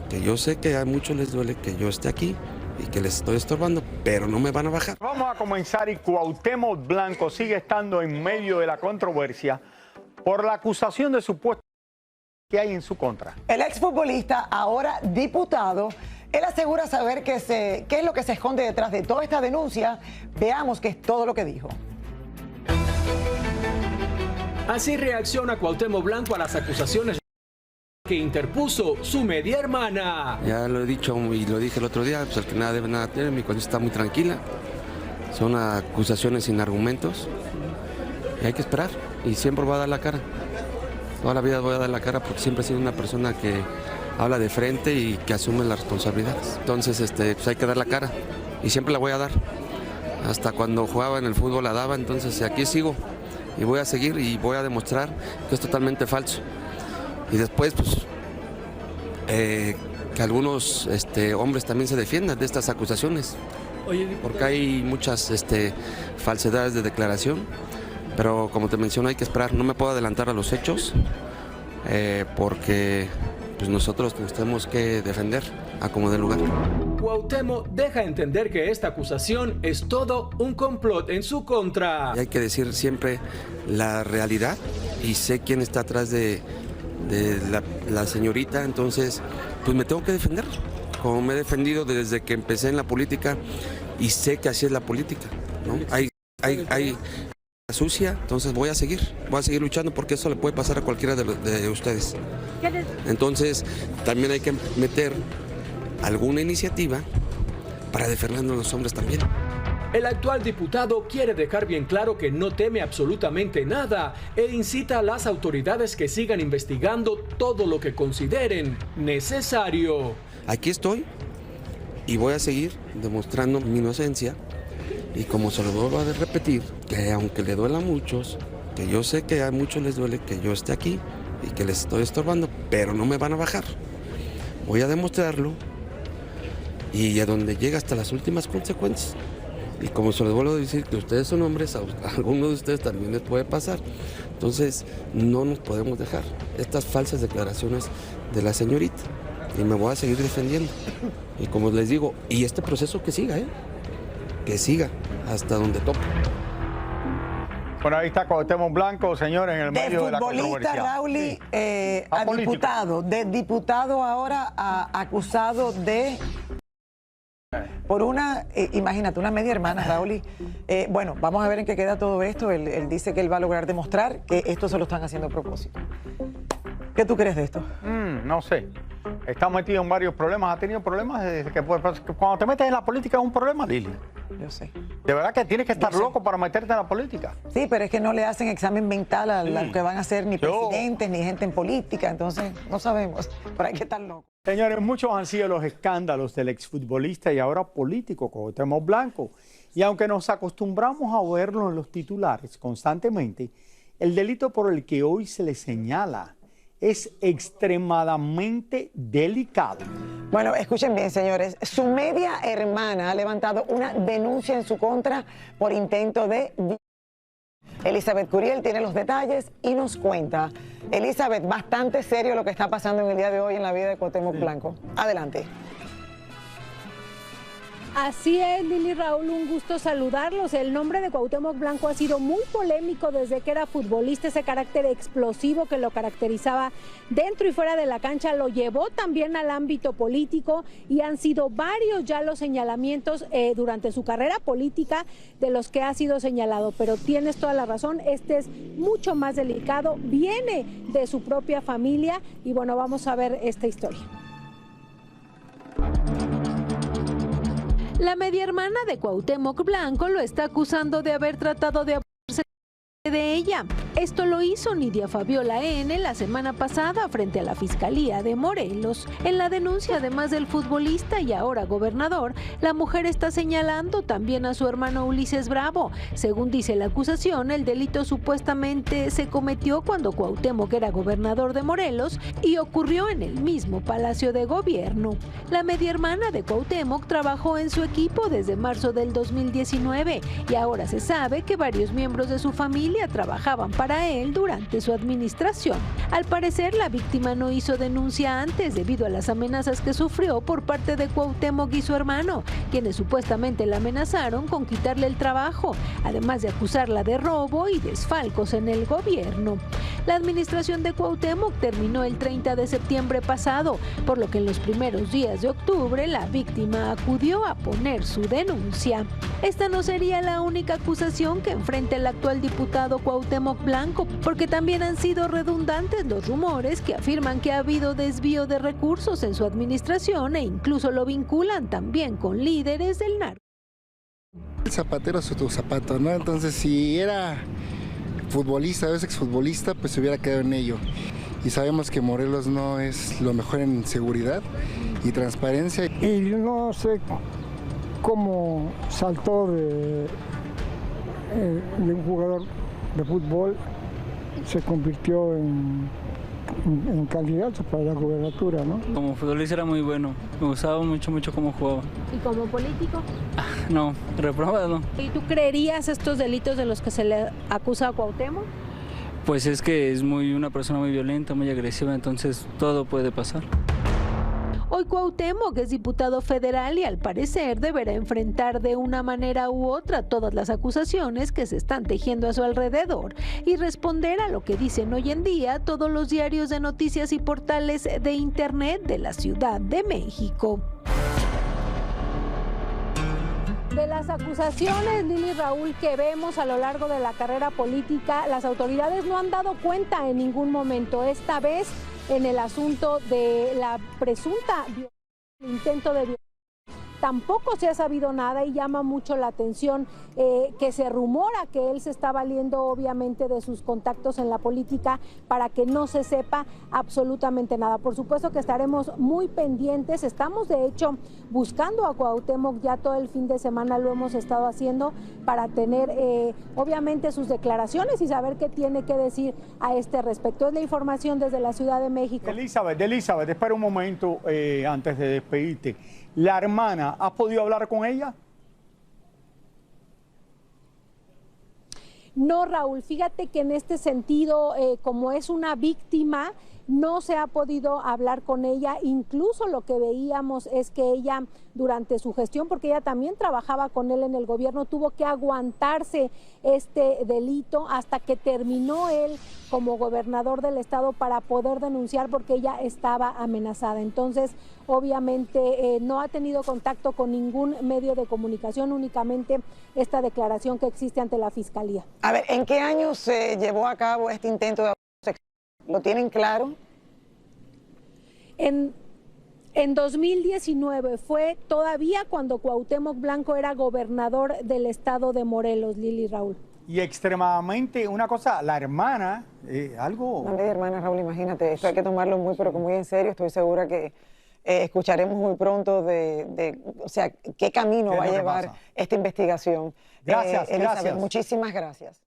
que yo sé que a muchos les duele que yo esté aquí y que les estoy estorbando, pero no me van a bajar. Vamos a comenzar y Cuauhtémoc Blanco sigue estando en medio de la controversia por la acusación de supuesto que hay en su contra. El exfutbolista, ahora diputado, él asegura saber qué es lo que se esconde detrás de toda esta denuncia. Veamos qué es todo lo que dijo. Así reacciona Cuauhtémoc Blanco a las acusaciones que interpuso su media hermana. Ya lo he dicho y lo dije el otro día, pues el que nada debe nada tener, mi conciencia está muy tranquila. Son acusaciones sin argumentos y hay que esperar y siempre voy a dar la cara. Toda la vida voy a dar la cara porque siempre he sido una persona que habla de frente y que asume las responsabilidades. Entonces pues hay que dar la cara y siempre la voy a dar. Hasta cuando jugaba en el fútbol la daba, entonces aquí sigo y voy a seguir y voy a demostrar que es totalmente falso. Y después, pues, que algunos hombres también se defiendan de estas acusaciones, porque hay muchas falsedades de declaración, pero como te menciono hay que esperar, no me puedo adelantar a los hechos, porque pues nosotros nos tenemos que defender a como dé lugar. Cuauhtémoc deja entender que esta acusación es todo un complot en su contra. Y hay que decir siempre la realidad y sé quién está atrás de la señorita, entonces pues me tengo que defender, como me he defendido desde que empecé en la política y sé que así es la política, ¿no? Hay sucia, entonces voy a seguir luchando porque eso le puede pasar a cualquiera de ustedes. Entonces también hay que meter alguna iniciativa para defendernos los hombres también. El actual diputado quiere dejar bien claro que no teme absolutamente nada e incita a las autoridades que sigan investigando todo lo que consideren necesario. Aquí estoy y voy a seguir demostrando mi inocencia y como se lo vuelvo a repetir, que aunque le duela a muchos, que yo sé que a muchos les duele que yo esté aquí y que les estoy estorbando, pero no me van a bajar. Voy a demostrarlo y a donde llega hasta las últimas consecuencias. Y como se les vuelvo a decir que ustedes son hombres, a algunos de ustedes también les puede pasar. Entonces no nos podemos dejar estas falsas declaraciones de la señorita. Y me voy a seguir defendiendo. Y como les digo, y este proceso que siga, que siga hasta donde toque. Bueno, ahí está Cuauhtémoc Blanco, señor, en el medio de la controversia. De futbolista, Raúl, Sí. a diputado, de diputado ahora a acusado de... Por una, imagínate, una media hermana, Raúl. Bueno, vamos a ver en qué queda todo esto. Él dice que él va a lograr demostrar que esto se lo están haciendo a propósito. ¿Qué tú crees de esto? No sé. Está metido en varios problemas. Ha tenido problemas desde que cuando te metes en la política es un problema, Lili. Yo sé. De verdad que tienes que estar loco para meterte en la política. Sí, pero es que no le hacen examen mental a los que van a ser ni presidentes ni gente en política. Entonces, no sabemos. Pero hay que estar loco. Señores, muchos han sido los escándalos del exfutbolista y ahora político Cuauhtémoc Blanco. Y aunque nos acostumbramos a verlo en los titulares constantemente, el delito por el que hoy se le señala es extremadamente delicado. Bueno, escuchen bien, señores. Su media hermana ha levantado una denuncia en su contra por intento de... Elizabeth Curiel tiene los detalles y nos cuenta. Elizabeth, bastante serio lo que está pasando en el día de hoy en la vida de Cuauhtémoc Blanco. Adelante. Así es, Lili, Raúl, un gusto saludarlos. El nombre de Cuauhtémoc Blanco ha sido muy polémico desde que era futbolista. Ese carácter explosivo que lo caracterizaba dentro y fuera de la cancha lo llevó también al ámbito político y han sido varios ya los señalamientos durante su carrera política de los que ha sido señalado. Pero tienes toda la razón, este es mucho más delicado, viene de su propia familia y bueno, vamos a ver esta historia. La media hermana de Cuauhtémoc Blanco lo está acusando de haber tratado de abusarse de ella. Esto lo hizo Nidia Fabiola N. la semana pasada frente a la Fiscalía de Morelos. En la denuncia, además del futbolista y ahora gobernador, la mujer está señalando también a su hermano Ulises Bravo. Según dice la acusación, el delito supuestamente se cometió cuando Cuauhtémoc era gobernador de Morelos y ocurrió en el mismo Palacio de Gobierno. La media hermana de Cuauhtémoc trabajó en su equipo desde marzo del 2019 y ahora se sabe que varios miembros de su familia trabajaban para para él durante su administración. Al parecer, la víctima no hizo denuncia antes debido a las amenazas que sufrió por parte de Cuauhtémoc y su hermano, quienes supuestamente la amenazaron con quitarle el trabajo, además de acusarla de robo y desfalcos en el gobierno. La administración de Cuauhtémoc terminó el 30 de septiembre pasado, por lo que en los primeros días de octubre la víctima acudió a poner su denuncia. Esta no sería la única acusación que enfrenta el actual diputado Cuauhtémoc Blanco, porque también han sido redundantes los rumores que afirman que ha habido desvío de recursos en su administración e incluso lo vinculan también con líderes del narco. El zapatero es tu zapato, ¿no? Entonces, si era futbolista o es exfutbolista, pues se hubiera quedado en ello. Y sabemos que Morelos no es lo mejor en seguridad y transparencia. Y no sé cómo saltó de un jugador de fútbol, se convirtió en candidato para la gubernatura, ¿no? Como futbolista era muy bueno, me gustaba mucho cómo jugaba. ¿Y como político? No, reprobado. ¿Y tú creerías estos delitos de los que se le acusa a Cuauhtémoc? Pues es que es una persona muy violenta, muy agresiva, entonces todo puede pasar. Hoy Cuauhtémoc es diputado federal y al parecer deberá enfrentar de una manera u otra todas las acusaciones que se están tejiendo a su alrededor y responder a lo que dicen hoy en día todos los diarios de noticias y portales de internet de la Ciudad de México. De las acusaciones, Lili, Raúl, que vemos a lo largo de la carrera política, las autoridades no han dado cuenta en ningún momento. Esta vez en el asunto de la presunta intento de violencia, tampoco se ha sabido nada y llama mucho la atención que se rumora que él se está valiendo obviamente de sus contactos en la política para que no se sepa absolutamente nada. Por supuesto que estaremos muy pendientes, estamos de hecho buscando a Cuauhtémoc ya todo el fin de semana, lo hemos estado haciendo para tener obviamente sus declaraciones y saber qué tiene que decir a este respecto. Es la información desde la Ciudad de México. Elizabeth, espera un momento antes de despedirte. La hermana, ¿has podido hablar con ella? No, Raúl, fíjate que en este sentido, como es una víctima, no se ha podido hablar con ella. Incluso lo que veíamos es que ella, durante su gestión, porque ella también trabajaba con él en el gobierno, tuvo que aguantarse este delito hasta que terminó él como gobernador del estado para poder denunciar porque ella estaba amenazada. Entonces, obviamente no ha tenido contacto con ningún medio de comunicación, únicamente esta declaración que existe ante la Fiscalía. A ver, ¿en qué año se llevó a cabo este intento de abuso sexual? ¿Lo tienen claro? En 2019 fue todavía cuando Cuauhtémoc Blanco era gobernador del estado de Morelos, Lili, Raúl. Y extremadamente, una cosa, la hermana, algo... No, hermana, Raúl, imagínate, esto hay que tomarlo muy, pero muy en serio. Estoy segura que escucharemos muy pronto o sea, qué camino va a llevar esta investigación. Gracias, Elizabeth, gracias. muchísimas gracias.